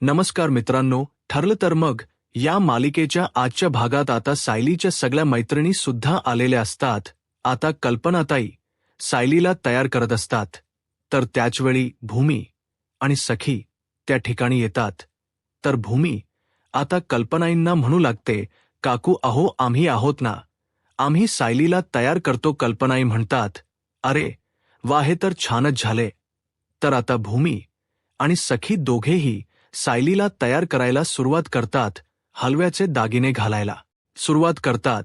नमस्कार मित्रांनो, ठरलं तर मग या मालिकेच्या आजच्या भागात आता सायलीच्या सगळ्या मैत्रिणी सुद्धा आलेल्या असतात. आता कल्पनाताई सायलीला तयार करत असतात. तर त्याचवेळी भूमी आणि सखी त्या ठिकाणी येतात. तर भूमी आता कल्पनाईंना म्हणू लागते, काकू अहो आम्ही आहोत ना, आम्ही सायलीला तयार करतो. कल्पनाई म्हणतात, अरे वा हे तर छानच झाले. तर आता भूमी आणि सखी दोघेही सायलीला तयार करायला सुरुवात करतात, हलव्याचे दागिने घालायला सुरुवात करतात.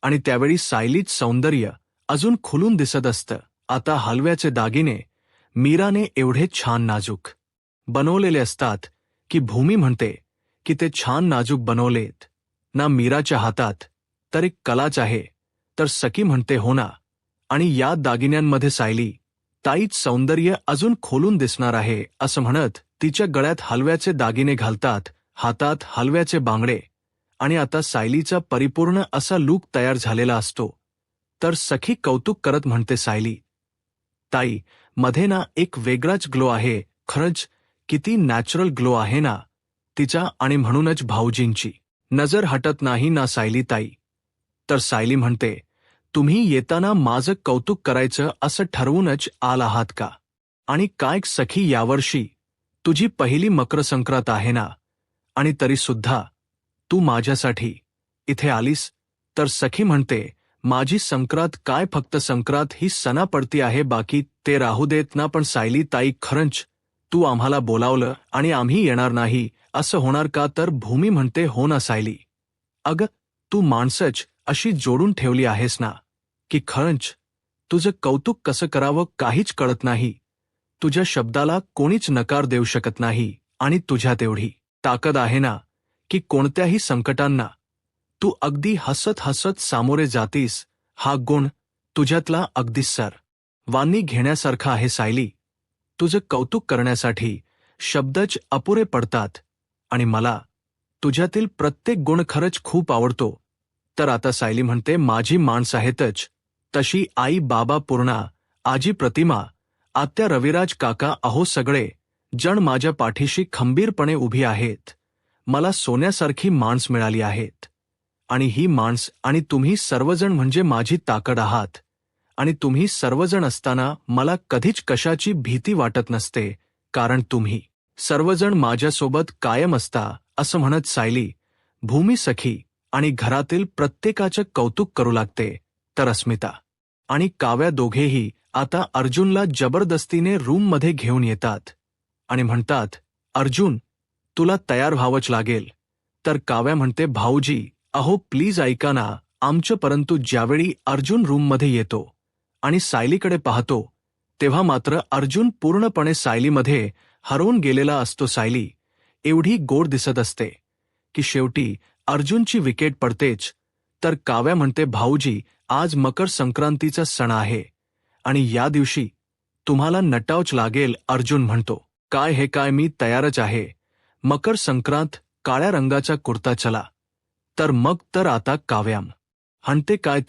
आणि त्यावेळी सायलीच सौंदर्य अजून खुलून दिसत असतं. आता हलव्याचे दागिने मीराने एवढे छान नाजूक बनवलेले असतात की भूमी म्हणते की ते छान नाजूक बनवलेत ना, मीराच्या हातात तर एक कलाच आहे. तर सखी म्हणते हो ना, आणि या दागिन्यांमध्ये सायली ताईच सौंदर्य अजून खोलून दिसणार आहे असं म्हणत तिच्या गळ्यात हलव्याचे दागिने घालतात, हातात हलव्याचे बांगडे. आणि आता सायलीचा परिपूर्ण असा लूक तयार झालेला असतो. तर सखी कौतुक करत म्हणते, सायली ताई मध्ये ना एक वेगळाच ग्लो आहे, खरंच किती नॅचरल ग्लो आहे ना तिचा, आणि म्हणूनच भाऊजींची नजर हटत नाही ना सायली ताई. तर सायली म्हणते, तुम्ही येताना माझं कौतुक करायचं असं ठरवूनच आल आहात का? आणि काय सखी, यावर्षी तुझी पहिली मकर संक्रांत आहे ना, आणि तरी सुद्धा तू माझ्यासाठी इथे आलीस? तर सखी म्हणते, माझी संक्रांत काय, फक्त संक्रांत ही सणा पडती आहे, बाकी ते राहू देत ना. पण सायली ताई खरंच तू आम्हाला बोलावलं आणि आम्ही येणार नाही असं होणार का? तर भूमी म्हणते, हो ना सायली, अगं तू माणसंच अशी जोडून ठेवली आहेस ना की खरंच तुझं कौतुक कसं करावं काहीच कळत नाही. तुझ्या शब्दाला कोणीच नकार देऊ शकत नाही, आणि तुझ्यात एवढी ताकद आहे ना की कोणत्याही संकटांना तू अगदी हसत हसत सामोरे जातीस. हा गुण तुझ्यातला अगदी सर्वांनी घेण्यासारखा आहे सायली. तुझं कौतुक करण्यासाठी शब्दच अपुरे पडतात, आणि मला तुझ्यातील प्रत्येक गुण खरंच खूप आवडतो. तर आता सायली म्हणते, माझी माणसं आहेतच तशी, आई बाबा पूर्णा, आजी प्रतिमा, आत्या रविराज काका, अहो सगळे जण माझ्या पाठीशी खंबीरपणे उभी आहेत. मला सोन्यासारखी माणस मिळाली आहेत, आणि ही माणस आणि तुम्ही सर्वजण म्हणजे माझी ताकद आहात. आणि तुम्ही सर्वजण असताना मला कधीच कशाची भीती वाटत नसते, कारण तुम्ही सर्वजण माझ्यासोबत कायम असता असं म्हणत सायली भूमी, सखी आणि घरातील प्रत्येकाचं कौतुक करू लागते. तर अस्मिता आणि काव्या दोघेही आता अर्जुनला जबरदस्तीने रूममध्ये घेऊन येतात आणि म्हणतात, अर्जुन तुला तयार व्हावंच लागेल. तर काव्या म्हणते, भाऊजी अहो प्लीज ऐका ना आमचं. परंतु ज्यावेळी अर्जुन रूममध्ये येतो आणि सायलीकडे पाहतो, तेव्हा मात्र अर्जुन पूर्णपणे सायलीमध्ये हरवून गेलेला असतो. सायली एवढी गोड दिसत असते की शेवटी अर्जुनची विकेट पडतेच. तर काव्या म्हणते, भाऊजी आज मकर संक्रांतीचा सण आहे आणि या दिवशी तुम्हाला नटावंच लागेल. अर्जुन म्हणतो, काय हे काय, मी तयारच आहे. मकर संक्रांत, काळ्या रंगाचा कुर्ता, चला. तर मग तर आता काव्या म्हणते, काय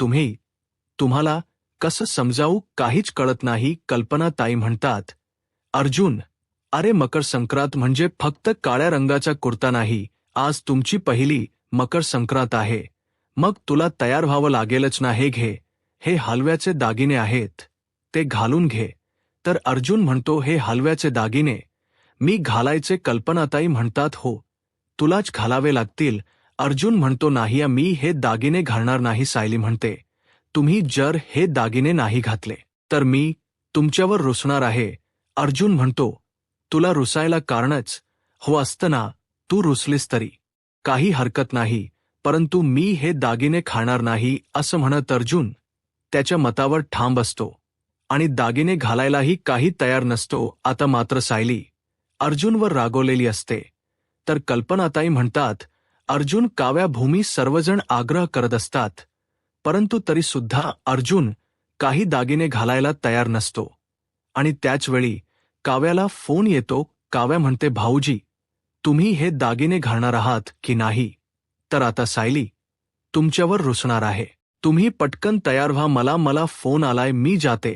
तुम्हाला कसं समजावू, काहीच कळत नाही. कल्पना ताई म्हणतात, अर्जुन अरे मकर संक्रांत म्हणजे फक्त काळ्या रंगाचा कुर्ता नाही, आज तुमची पहिली मकर संक्रांत आहे, मग तुला तयार व्हावं लागेलच ना. हे घे, हे हलव्याचे दागिने आहेत, ते घालून घे. तर अर्जुन म्हणतो, हे हलव्याचे दागिने मी घालायचे? कल्पनाताई म्हणतात, हो तुलाच घालावे लागतील. अर्जुन म्हणतो, नाही मी हे दागिने घालणार नाही. सायली म्हणते, तुम्ही जर हे दागिने नाही घातले तर मी तुमच्यावर रुसणार आहे. अर्जुन म्हणतो, तुला रुसायला कारणच हो असतं ना, तू रुसलीस तरी काही हरकत नाही, परंतु मी हे दागिने खाणार नाही असं म्हणत अर्जुन त्याच्या मतावर ठाम बसतो आणि दागिने घालायलाही काही तयार नसतो. आता मात्र सायली अर्जुनवर रागवलेली असते. तर कल्पनाताई म्हणतात, अर्जुन, काव्या, भूमी सर्वजण आग्रह करत असतात, परंतु तरी सुद्धा अर्जुन काही दागिने घालायला तयार नसतो. आणि त्याचवेळी काव्याला फोन येतो. काव्या म्हणते, भाऊजी तुम्ही हे दागिने घालणार आहात की नाही? तर आता सायली तुमच्यावर रुसणार आहे, तुम्ही पटकन तयार व्हा, मला फोन आलाय, मी जाते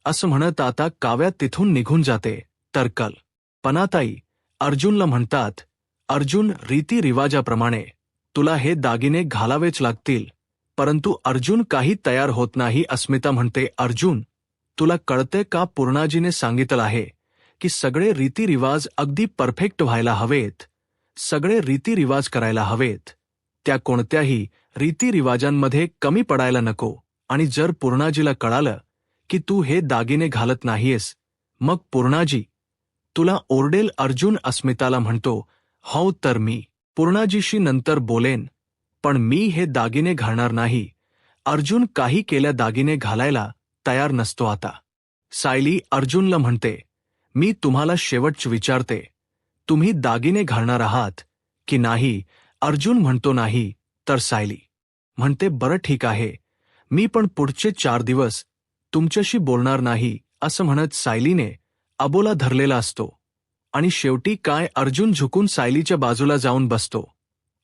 असं म्हणत आता काव्या तिथून निघून जाते. तर कल्पनाताई अर्जुनला म्हणतात, अर्जुन, रीतिरिवाजाप्रमाणे तुला हे दागिने घालावेच लागतील. परंतु अर्जुन काही तयार होत नाही. अस्मिता म्हणते, अर्जुन, तुला कळते का, पूर्णाजीने सांगितलं आहे की सगळे रीतिरिवाज अगदी परफेक्ट व्हायला हवेत, सगळे रीतिरिवाज करायला हवेत, त्या कोणत्याही रीतिरिवाजांमध्ये कमी पडायला नको. आणि जर पूर्णाजीला कळालं की तू हे दागिने घालत नाहीयेस, मग पूर्णाजी तुला ओरडेल. अर्जुन अस्मिताला म्हणतो, हो तर मी पूर्णाजीशी नंतर बोलेन, पण मी हे दागिने घालणार नाही. अर्जुन काही केल्या दागिने घालायला तयार नसतो आता. सायली अर्जुनला म्हणते, मी तुम्हाला शेवटच विचारते, तुम्ही दागिने घालणार आहात की नाही? अर्जुन म्हणतो, नाही. तर सायली म्हणते, बरं ठीक आहे, मी पण पुढचे 4 दिवस तुमच्याशी बोलणार नाही. असं म्हणत सायलीने अबोला धरलेला असतो. आणि शेवटी काय, अर्जुन झुकून सायलीच्या बाजूला जाऊन बसतो.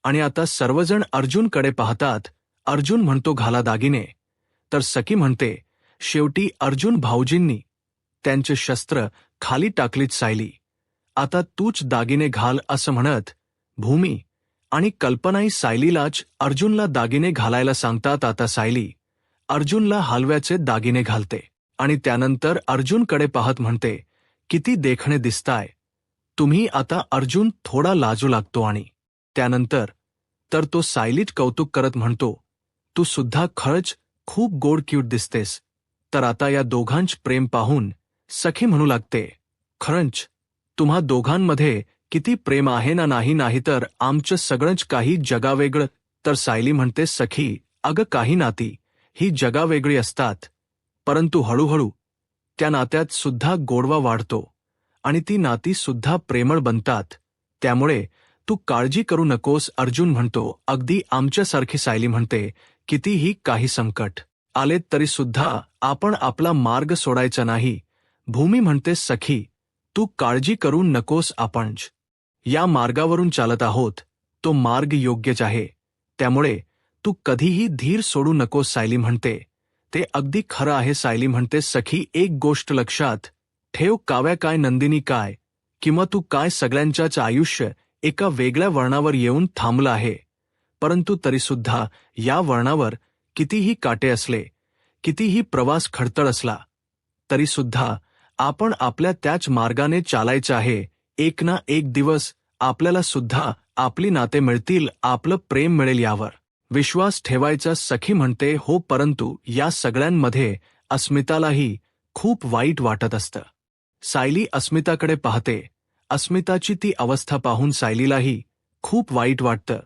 आणि आता सर्वजण अर्जुनकडे पाहतात. अर्जुन म्हणतो, घाला दागिने. तर सखी म्हणते, शेवटी अर्जुन भाऊजींनी त्यांचे शस्त्र खाली टाकलीत. सायली, आता तूच दागिने घाल. असं म्हणत भूमी आणि कल्पनाई सायलीलाच अर्जुनला दागिने घालायला सांगतात. आता सायली अर्जुनला हलव्याचे दागिने घालते आणि त्यानंतर अर्जुनकडे पाहत म्हणते, किती देखणे दिसताय तुम्ही आता. अर्जुन थोडा लाजू लागतो आणि त्यानंतर तर तो सायलीच कौतुक करत म्हणतो, तू सुद्धा खरंच खूप गोड क्यूट दिसतेस. तर आता या दोघांच प्रेम पाहून सखी म्हणू लागते, खरंच तुम्हा दोघांमध्ये किती प्रेम आहे ना. नाही तर आमचं सगळंच काही जगावेगळं. तर सायली म्हणते, सखी अगं, काही नाती ही जगावेगळी असतात, परंतु हळूहळू त्या नात्यात सुद्धा गोडवा वाढतो आणि ती नाती सुद्धा प्रेमळ बनतात. त्यामुळे तू काळजी करू नकोस. अर्जुन म्हणतो, अगदी आमच्यासारखी. सायली म्हणते, कितीही काही संकट आलेत तरी सुद्धा आपण आपला मार्ग सोडायचा नाही. भूमी म्हणते, सखी तू काळजी करू नकोस, आपण या मार्गावरून चालत आहोत, तो मार्ग योग्यच आहे, त्यामुळे तू कधीही धीर सोडू नकोस. सायली म्हणते, ते अगदी खरं आहे. सायली म्हणते, सखी एक गोष्ट लक्षात ठेव, काव्या काय, नंदिनी काय, किंवा तू काय, सगळ्यांच्याच आयुष्य एका वेगळ्या वळणावर येऊन थांबलं आहे. परंतु तरीसुद्धा या वळणावर कितीही काटे असले, कितीही प्रवास खडतर असला, तरीसुद्धा आपण आपल्या त्याच मार्गाने चालायचं आहे. एक ना एक दिवस आपल्याला सुद्धा आपली नाते मिळतील, आपलं प्रेम मिळेल, यावर विश्वास ठेवायचा. सखी म्हणते, हो, परंतु या सगळ्यांमध्ये अस्मितालाही खूप वाईट वाटत असतं. सायली अस्मिताकडे पाहते. अस्मिताची ती अवस्था पाहून सायलीलाही खूप वाईट वाटतं.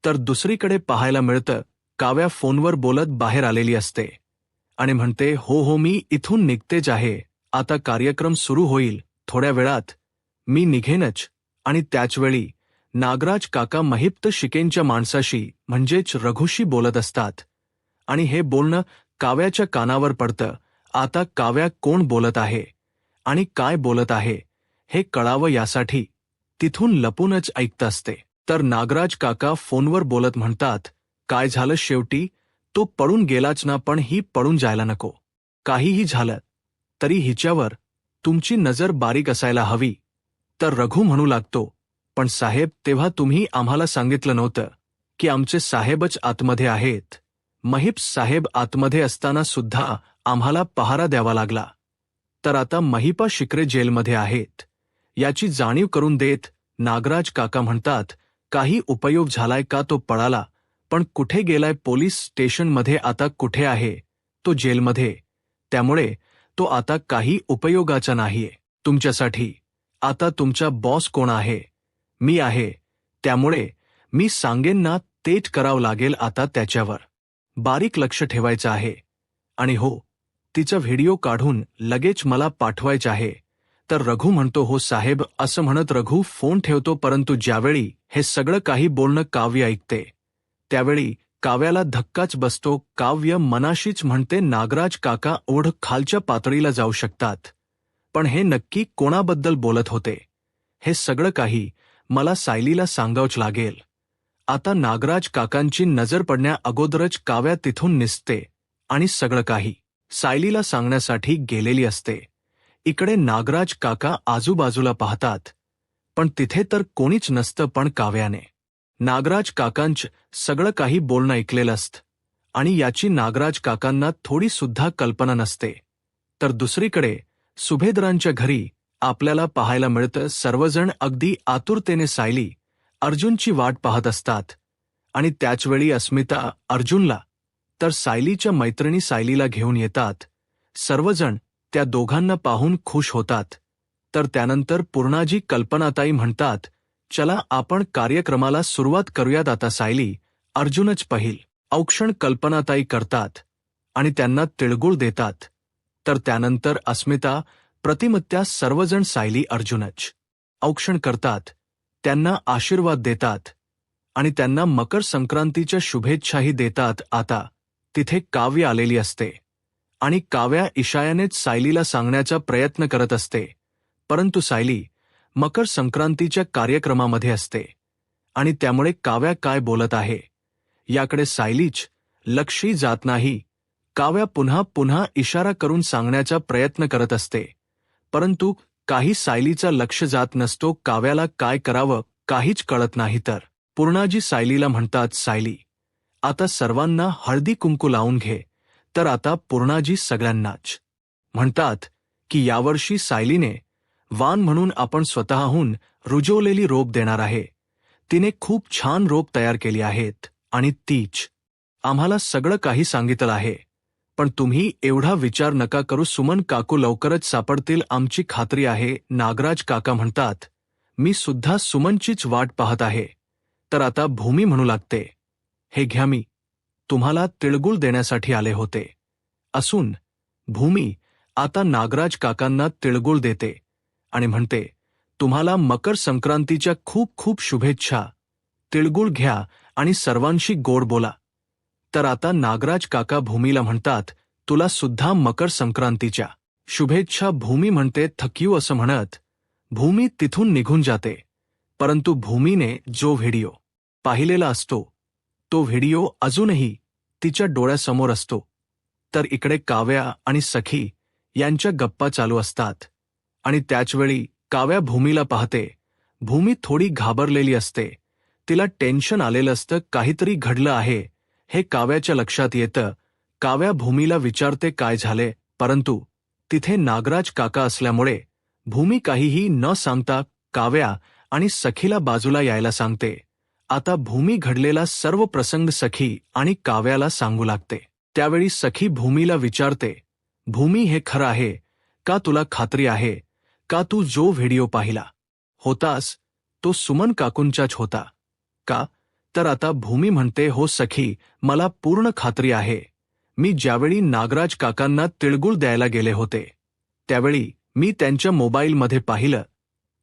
तर दुसरीकडे पाहायला मिळतं, काव्या फोनवर बोलत बाहेर आलेली असते आणि म्हणते, हो, मी इथून निघतेच आहे, आता कार्यक्रम सुरू होईल थोड्या वेळात, मी निघेनच. आणि त्याचवेळी नागराज काका महिप्त शिकेंच्या माणसाशी म्हणजेच रघुशी बोलत असतात आणि हे बोलणं काव्याच्या कानावर पडतं. आता काव्या कोण बोलत आहे आणि काय बोलत आहे हे कळावं यासाठी तिथून लपूनच ऐकत असते. तर नागराज काका फोनवर बोलत म्हणतात, काय झालं, शेवटी तो पळून गेलाच ना, पण ही पळून जायला नको. काहीही झालं तरी हिच्यावर तुमची नजर बारीक असायला हवी. तर रघु म्हणू लागतो, पण साहेब, तेव्हा तुम्ही आम्हाला सांगितलं नव्हतं की आमचे साहेबच आतमध्ये आहेत. महिप साहेब आतमध्ये असताना सुद्धा आम्हाला पहारा द्यावा लागला. तर आता महिपा शिकरे जेलमध्ये आहेत याची जाणीव करून देत नागराज काका म्हणतात, काही उपयोग झालाय का, तो पळाला, पण कुठे गेलाय, पोलीस स्टेशनमध्ये, आता कुठे आहे, तो जेलमध्ये, त्यामुळे तो आता काही उपयोगाचा नाहीये तुमच्यासाठी. आता तुमचा बॉस कोण आहे, मी आहे, त्यामुळे मी सांगेन ना तेच करावं लागेल. आता त्याच्यावर बारीक लक्ष ठेवायचं आहे आणि हो, तिचा व्हिडिओ काढून लगेच मला पाठवायचा आहे. तर रघु म्हणतो, हो साहेब. असं म्हणत रघु फोन ठेवतो. परंतु ज्यावेळी हे सगळं काही बोलणं काव्य ऐकते त्यावेळी काव्याला धक्काच बसतो. काव्य मनाशीच म्हणते, नागराज काका ओढ खालच्या पातळीला जाऊ शकतात, पण हे नक्की कोणाबद्दल बोलत होते हे सगळं काही मला सायलीला सांगावंच लागेल. आता नागराज काकांची नजर पडण्या अगोदरच काव्या तिथून निसते आणि सगळं काही सायलीला सांगण्यासाठी गेलेली असते. इकडे नागराज काका आजूबाजूला पाहतात, पण तिथे तर कोणीच नसतं. पण काव्याने नागराज काकांचं सगळं काही बोलणं ऐकलेलं असतं आणि याची नागराज काकांना थोडी सुद्धा कल्पना नसते. तर दुसरीकडे सुभेदारांच्या घरी आपल्याला पाहायला मिळतं सर्वजण अगदी आतुरतेने सायली अर्जुनची वाट पाहत असतात आणि त्याचवेळी अस्मिता अर्जुनला तर सायलीच्या मैत्रिणी सायलीला घेऊन येतात. सर्वजण त्या दोघांना पाहून खुश होतात. तर त्यानंतर पूर्णाजी कल्पनाताई म्हणतात, चला आपण कार्यक्रमाला सुरुवात करूयात. आता सायली अर्जुनच पहिल औक्षण कल्पनाताई करतात आणि त्यांना तिळगुळ देतात. तर त्यानंतर अस्मिता प्रतिमत्या सर्वजण सायली अर्जुनच औक्षण करतात, त्यांना आशीर्वाद देतात आणि त्यांना मकर संक्रांतीच्या शुभेच्छाही देतात. आता तिथे काव्य आलेली असते आणि काव्या इशायानेच सायलीला सांगण्याचा प्रयत्न करत असते, परंतु सायली मकर संक्रांतीच्या कार्यक्रमामध्ये असते आणि त्यामुळे काव्या काय बोलत आहे याकडे सायलीच लक्षही जात नाही. काव्या पुन्हा पुन्हा इशारा करून सांगण्याचा प्रयत्न करत असते, परंतु काही सायलीचा लक्ष जात नसतो. काव्याला काय करावं काहीच कळत नाही. तर पूर्णाजी सायलीला म्हणतात, सायली आता सर्वांना हळदी कुंकू लावून घे. तर आता पूर्णाजी सगळ्यांनाच म्हणतात की यावर्षी सायलीने वाण म्हणून आपण स्वतःहून रुजवलेली रोप देणार आहे. तिने खूप छान रोप तयार केली आहेत आणि तीच आम्हाला सगळं काही सांगितलं आहे. पण तुम्ही एवढा विचार नका करू, सुमन काकू लवकरच सापडतील, आमची खात्री आहे. नागराज काका म्हणतात, मी सुद्धा सुमनचीच वाट पाहत आहे. तर आता भूमी म्हणू लागते, हे घ्या, मी तुम्हाला तिळगुळ देण्यासाठी आले होते. असून भूमी आता नागराज काकांना तिळगुळ देते आणि म्हणते, तुम्हाला मकर संक्रांतीच्या खूप खूप शुभेच्छा. तिळगुळ घ्या आणि सर्वांशी गोड बोला. तर आता नागराज काका भूमीला म्हणतात, तुला सुद्धा मकर संक्रांतीच्या शुभेच्छा. भूमी म्हणते, थँक यू असं म्हणत भूमी तिथून निघून जाते. परंतु भूमीने जो व्हिडिओ पाहिलेला असतो तो व्हिडिओ अजूनही तिच्या डोळ्यासमोर असतो. तर इकडे काव्या आणि सखी यांच्या गप्पा चालू असतात आणि त्याचवेळी काव्या भूमीला पाहते. भूमी थोडी घाबरलेली असते, तिला टेन्शन आलेलं असतं, काहीतरी घडलं आहे हे काव्याच्या लक्षात येतं. काव्या भूमीला विचारते, काय झाले, परंतु तिथे नागराज काका असल्यामुळे भूमी काहीही न सांगता काव्या आणि सखीला बाजूला यायला सांगते. आता भूमी घडलेला सर्व प्रसंग सखी आणि काव्याला सांगू लागते. त्यावेळी सखी भूमीला विचारते, भूमी हे खरं आहे का, तुला खात्री आहे का, तू जो व्हिडिओ पाहिला होतास तो सुमन काकूंचाच होता का. तर आता भूमी म्हणते, हो सखी, मला पूर्ण खात्री आहे. मी ज्यावेळी नागराज काकांना तिळगुळ द्यायला गेले होते त्यावेळी मी त्यांच्या मोबाईलमध्ये पाहिलं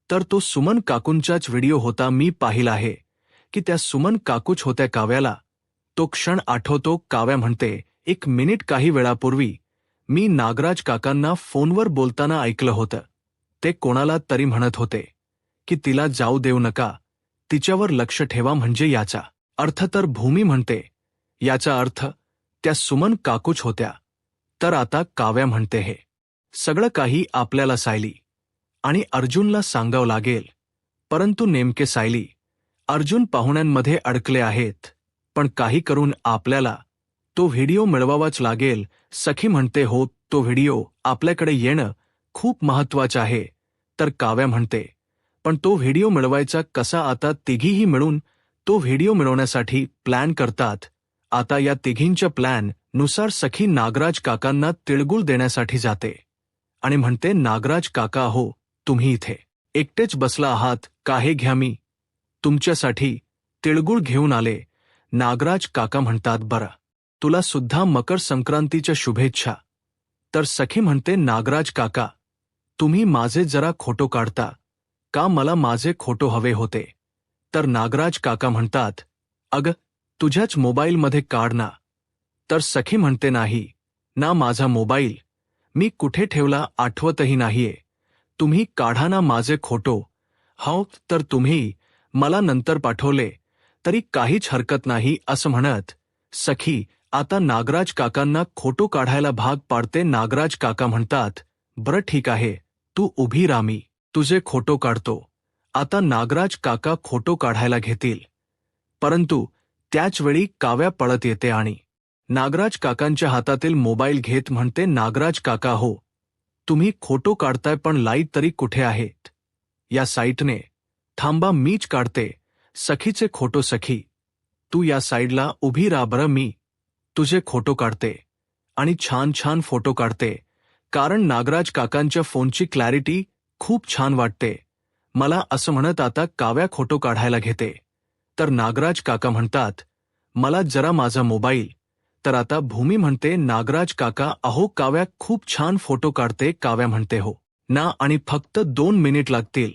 तर तो सुमन काकूंचाच व्हिडिओ होता. मी पाहिला आहे की त्या सुमन काकूच होत्या. काव्याला तो क्षण आठवतो. काव्या म्हणते, एक मिनिट, काही वेळापूर्वी मी नागराज काकांना फोनवर बोलताना ऐकलं होतं. ते कोणाला तरी म्हणत होते की तिला जाऊ देऊ नका, तिच्यावर लक्ष ठेवा. म्हणजे याचा अर्थ, तर भूमी म्हणते, याचा अर्थ त्या सुमन काकूच होत्या. तर आता काव्या म्हणते, हे सगळं काही आपल्याला सायली आणि अर्जुनला सांगावं लागेल. परंतु नेमके सायली अर्जुन पाहुण्यांमध्ये अडकले आहेत, पण काही करून आपल्याला तो व्हिडिओ मिळवावाच लागेल. सखी म्हणते, हो, तो व्हिडिओ आपल्याकडे येणं खूप महत्वाचं आहे. तर काव्या म्हणते, पण तो व्हिडिओ मिळवायचा कसा. आता तिघीही मिळून तो व्हिडिओ मिळवण्यासाठी प्लॅन करतात. आता या तिघींच्या प्लॅन नुसार सखी नागराज काकांना तिळगुळ देण्यासाठी जाते आणि म्हणते, नागराज काका, हो, तुम्ही इथे एकटेच बसला आहात का, हे घ्या, मी तुमच्यासाठी तिळगुळ घेऊन आले. नागराज काका म्हणतात, बरं, तुला सुद्धा मकर संक्रांतीच्या शुभेच्छा. तर सखी म्हणते, नागराज काका, तुम्ही माझे जरा फोटो काढता का, मला माझे फोटो हवे होते. तर नागराज काका म्हणतात, अगं, तुझ्याच मोबाईलमध्ये काढ ना. तर सखी म्हणते, नाही ना, माझा मोबाईल मी कुठे ठेवला आठवतही नाहीये, तुम्ही काढा ना माझे फोटो. हो, तर तुम्ही मला नंतर पाठवले तरी काहीच हरकत नाही असं म्हणत सखी आता नागराज काकांना फोटो काढायला भाग पाडते. नागराज काका म्हणतात, बरं ठीक आहे, तू उभी राहा, मी तुझे फोटो काढतो. आता नागराज काका फोटो काढायला घेतील, परंतु त्याच वेळी काव्या पळत येते आणि नागराज काकांच्या हातातील मोबाईल घेत म्हणते, नागराज काका हो, तुम्ही फोटो काढताय पण लाईट तरी कुठे आहेत? या साईटने. थांबा मीच काढते. सखीचे फोटो. सखी तू या साईडला उभी राहा बरं, मी तुझे फोटो काढते आणि छान छान फोटो काढते, कारण नागराज काकांच्या फोनची क्लॅरिटी खूप छान वाटते मला, असं म्हणत आता काव्या फोटो काढायला घेते. तर नागराज काका म्हणतात, मला जरा माझा मोबाईल. तर आता भूमी म्हणते, नागराज काका अहो काव्या खूप छान फोटो काढते. काव्या म्हणते, हो ना, आणि फक्त 2 मिनिट लागतील.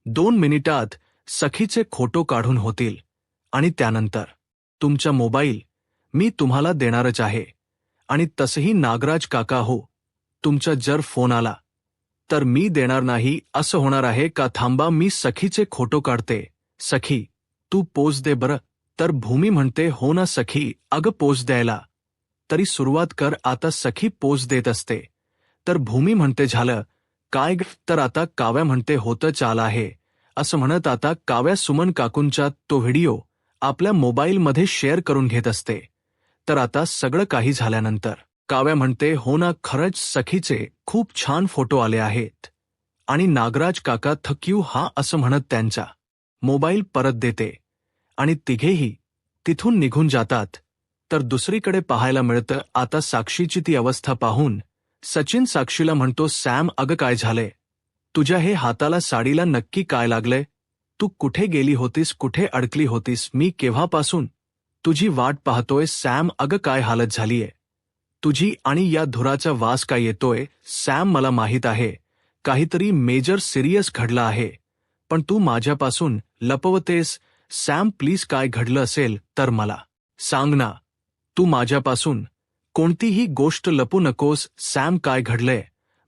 2 मिनिटात सखीचे फोटो काढून होतील आणि त्यानंतर तुमचा मोबाईल मी तुम्हाला देणारच आहे. आणि तसंही नागराज काका हो, तुमचा जर फोन आला तर मी देणार नाही असं होणार आहे का? थांबा मी सखीचे फोटो काढते. सखी तू पोज दे बरं. तर भूमी म्हणते, हो ना सखी, अगं पोज द्यायला तरी सुरुवात कर. आता सखी पोज देत असते. तर भूमी म्हणते, झालं काय ग? तर आता काव्या म्हणते, होतं चाल आहे, असं म्हणत आता काव्या सुमन काकूंचा तो व्हिडिओ आपल्या मोबाईलमध्ये शेअर करून घेत असते. तर आता सगळं काही झाल्यानंतर काव्या म्हणते, हो ना खरंच सखीचे खूप छान फोटो आले आहेत. आणि नागराज काका थँक यू हा असं म्हणत त्यांचा मोबाईल परत देते आणि तिघेही तिथून निघून जातात. तर दुसरीकडे पाहायला मिळतं आता साक्षीची ती अवस्था पाहून सचिन साक्षीला म्हणतो, सॅम अगं काय झालंय? तुझ्या हे हाताला साडीला नक्की काय लागलंय? तू कुठे गेली होतीस? कुठे अडकली होतीस? मी केव्हापासून तुझी वाट पाहतोय. सॅम अगं काय हालत झालीये तुझी, आणि या धुराचा वास काय येतोय? सॅम मला माहीत आहे काहीतरी मेजर सिरियस घडलं आहे, पण तू माझ्यापासून लपवतेस. सॅम प्लीज काय घडलं असेल तर मला सांग ना. तू माझ्यापासून कोणतीही गोष्ट लपू नकोस. सॅम काय घडलंय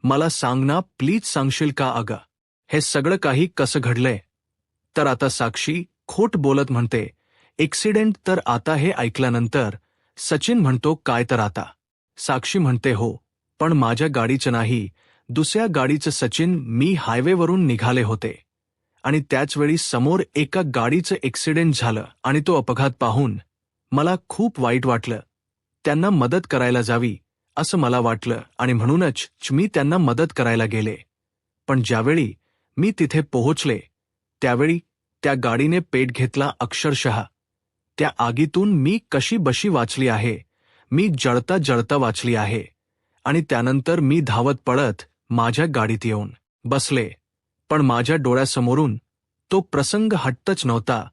मला सांग ना, प्लीज सांगशील का? अगं हे सगळं काही कसं घडलंय? तर आता साक्षी खोट बोलत म्हणते, एक्सिडेंट. तर आता हे ऐकल्यानंतर सचिन म्हणतो, काय तर आता? साक्षी म्हणते, हो पण माझ्या गाडीचं नाही, दुसऱ्या गाडीचं. सचिन, मी हायवेवरून निघाले होते आणि त्याचवेळी समोर एका गाडीचं एक्सिडेंट झालं आणि तो अपघात पाहून मला खूप वाईट वाटलं. त्यांना मदत करायला जावी असं मला वाटलं आणि म्हणूनच मी त्यांना मदत करायला गेले. पण ज्यावेळी मी तिथे पोहोचले त्यावेळी त्या गाडीने पेट घेतला अक्षरशः. त्या आगीतून मी कशी बशी वाचली आहे, मी जळता जळता वाचली आहे. आणि त्यानंतर मी धावत पळत माझ्या गाडीत येऊन बसले, पण माझ्या डोळ्यासमोरून तो प्रसंग हटतच नव्हता.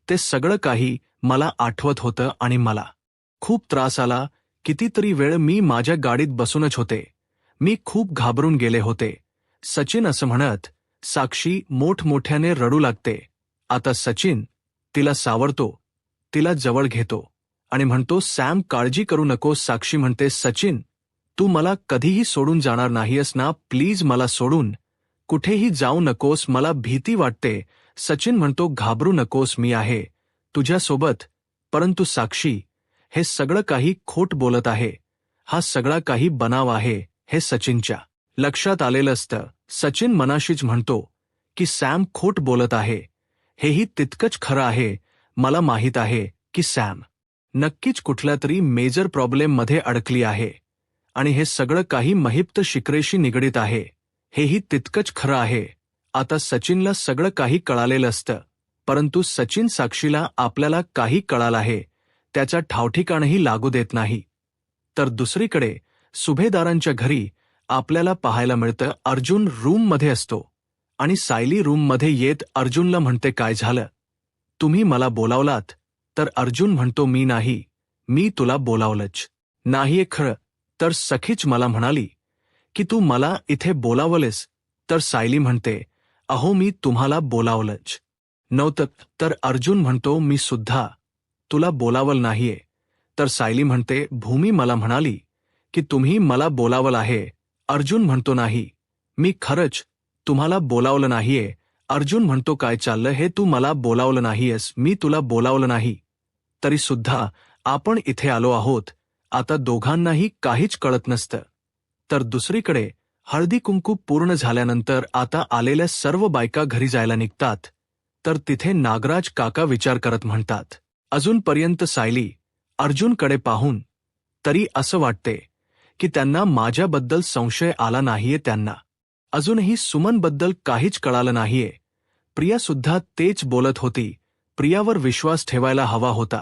ते सगळं काही मला आठवत होतं आणि मला खूप त्रास आला. कितीतरी वेळ मी माझ्या गाडीत बसूनच होते. मी खूप घाबरून गेले होते. सचिन असं म्हणत साक्षी मोठमोठ्याने रडू लागते. आता सचिन तिला सावरतो, तिला जवळ घेतो आणि म्हणतो, सॅम काळजी करू नकोस. साक्षी म्हणते, सचिन तू मला कधीही सोडून जाणार नाहीस ना? प्लीज मला सोडून कुठेही जाऊ नकोस, मला भीती वाटते. सचिन म्हणतो, घाबरू नकोस, मी आहे तुझ्यासोबत. परंतु साक्षी हे सगळं काही खोट बोलत आहे, हा सगळा काही बनाव आहे हे सचिनच्या लक्षात आलेलं असतं. सचिन मनाशीच म्हणतो की सॅम खोट बोलत आहे. हेही तितकंच खरं आहे. मला माहीत आहे की सॅम नक्कीच कुठल्या तरी मेजर प्रॉब्लेममध्ये अडकली आहे आणि हे सगळं काही महिप्त शिकरेशी निगडीत आहे. हेही तितकंच खरं आहे. आता सचिनला सगळं काही कळालेलं असतं, परंतु सचिन साक्षीला आपल्याला काही कळालं आहे त्याचा ठावठिकाणही लागू देत नाही. तर दुसरीकडे सुभेदारांच्या घरी आपल्याला पाहायला मिळतं अर्जुन रूममध्ये असतो आणि सायली रूममध्ये येत अर्जुनला म्हणते, काय झालं? तुम्ही मला बोलावलात? तर अर्जुन म्हणतो, मी नाही, मी तुला बोलावलंच नाहीये खरं. तर सखीच मला म्हणाली की तू मला इथे बोलावलेस. तर सायली म्हणते, अहो मी तुम्हाला बोलावलंच नव्हतं. तर अर्जुन म्हणतो, मी सुद्धा तुला बोलावलं नाहीये. तर सायली म्हणते, भूमी मला म्हणाली की तुम्ही मला बोलावलं आहे. अर्जुन म्हणतो, नाही, मी खरंच तुम्हाला बोलावलं नाहीये. अर्जुन म्हणतो, काय चाललं हे? तू मला बोलावलं नाहीयेस, मी तुला बोलावलं नाही, तरी सुद्धा आपण इथे आलो आहोत. आता दोघांनाही काहीच कळत नसतं. तर दुसरीकडे हळदी कुंकू पूर्ण झाल्यानंतर आता आलेल्या सर्व बायका घरी जायला निघतात तर तिथे नागराज काका विचार करत म्हणतात, अजूनपर्यंत सायली अर्जुनकडे पाहून तरी असं वाटते की त्यांना माझ्याबद्दल संशय आला नाहीये. त्यांना अजूनही सुमनबद्दल काहीच कळालं नाहीये. प्रियासुद्धा तेच बोलत होती. प्रियावर विश्वास ठेवायला हवा होता.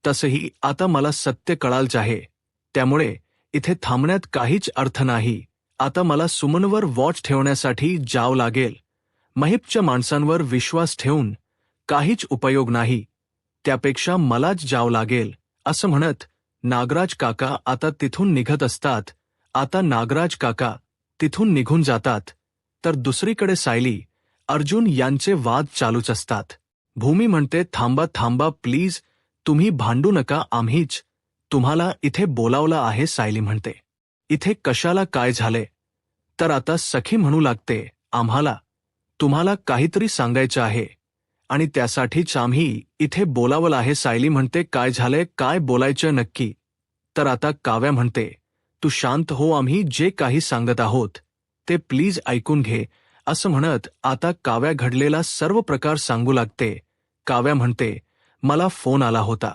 तसंही आता मला सत्य कळालंच आहे. त्यामुळे इथे थांबण्यात काहीच अर्थ नाही. आता मला सुमनवर वॉच ठेवण्यासाठी जावं लागेल. महिपच्या माणसांवर विश्वास ठेवून काहीच उपयोग नाही. त्यापेक्षा मलाच जावं लागेल. असं म्हणत नागराज काका आता तिथून निघत असतात. आता नागराज काका तिथून निघून जातात तर दुसरीकडे सायली अर्जुन यांचे वाद चालूच असतात. भूमी म्हणते, थांबा थांबा प्लीज, तुम्ही भांडू नका, आम्हीच तुम्हाला इथे बोलावलं आहे. सायली म्हणते, इथे कशाला, काय झाले? तर आता सखी म्हणू लागते, आम्हाला तुम्हाला काहीतरी सांगायचं आहे आणि त्यासाठीच आम्ही इथे बोलावलं आहे. सायली म्हणते, काय झालंय, काय बोलायचं नक्की? तर आता काव्या म्हणते, तू शांत हो, आम्ही जे काही सांगत आहोत ते प्लीज ऐकून घे. असं म्हणत आता काव्या घडलेला सर्व प्रकार सांगू लागते. काव्या म्हणते, मला फोन आला होता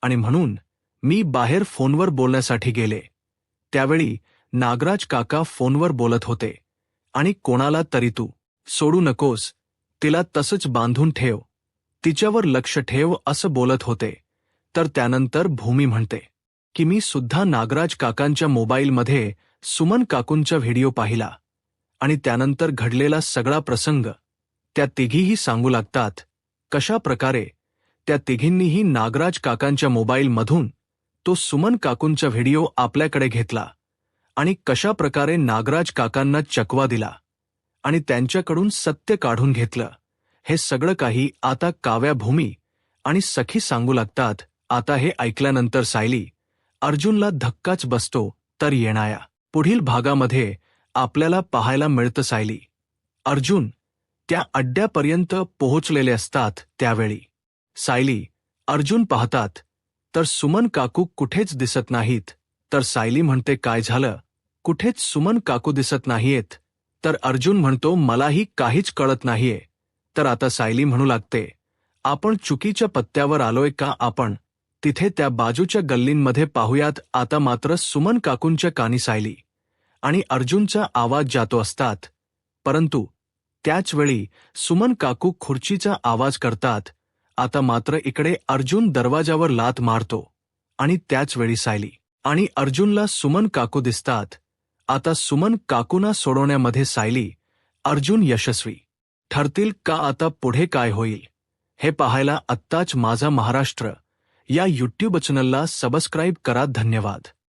आणि म्हणून मी बाहेर फोनवर बोलण्यासाठी गेले. त्यावेळी नागराज काका फोनवर बोलत होते आणि कोणाला तरी तू सोडू नकोस, तिला तसंच बांधून ठेव, तिच्यावर लक्ष ठेव असं बोलत होते. तर त्यानंतर भूमी म्हणते की मी सुद्धा नागराज काकांच्या मोबाईलमध्ये सुमन काकूंचा व्हिडिओ पाहिला आणि त्यानंतर घडलेला सगळा प्रसंग त्या तिघीही सांगू लागतात. कशा प्रकारे त्या तिघींनीही नागराज काकांच्या मोबाईलमधून तो सुमन काकूंचा व्हिडिओ आपल्याकडे घेतला आणि कशा प्रकारे नागराज काकांना चकवा दिला आणि त्यांच्याकडून सत्य काढून घेतलं. हे सगळं काही आता काव्या, भूमी आणि सखी सांगू लागतात. आता हे ऐकल्यानंतर सायली अर्जुनला धक्काच बसतो. तर येणाऱ्या पुढील भागामध्ये आपल्याला पाहायला मिळतं सायली अर्जुन त्या अड्ड्यापर्यंत पोहोचलेले असतात. त्यावेळी सायली अर्जुन पाहतात तर सुमन काकू कुठेच दिसत नाहीत. तर सायली म्हणते, काय झालं, कुठेच सुमन काकू दिसत नाहीयेत? तर अर्जुन म्हणतो, मलाही काहीच कळत नाहीये. तर आता सायली म्हणू लागते, आपण चुकीच्या पत्त्यावर आलोय का? आपण तिथे त्या बाजूच्या गल्लींमध्ये पाहूयात. आता मात्र सुमन काकूंच्या कानी सायली आणि अर्जुनचा आवाज जातो असतात. परंतु त्याच वेळी सुमन काकू खुर्चीचा आवाज करतात. आता मात्र इकडे अर्जुन दरवाजावर लाथ मारतो आणि त्याच वेळी सायली आणि अर्जुनला सुमन काकू दिसतात. आता सुमन काकूंना सोडवण्यामध्ये सायली अर्जुन यशस्वी ठरतील का? आता पुढे काय होईल हे पाहायला आत्ताच माझा महाराष्ट्र या यूट्यूब चॅनलला सबस्क्राईब करा. धन्यवाद.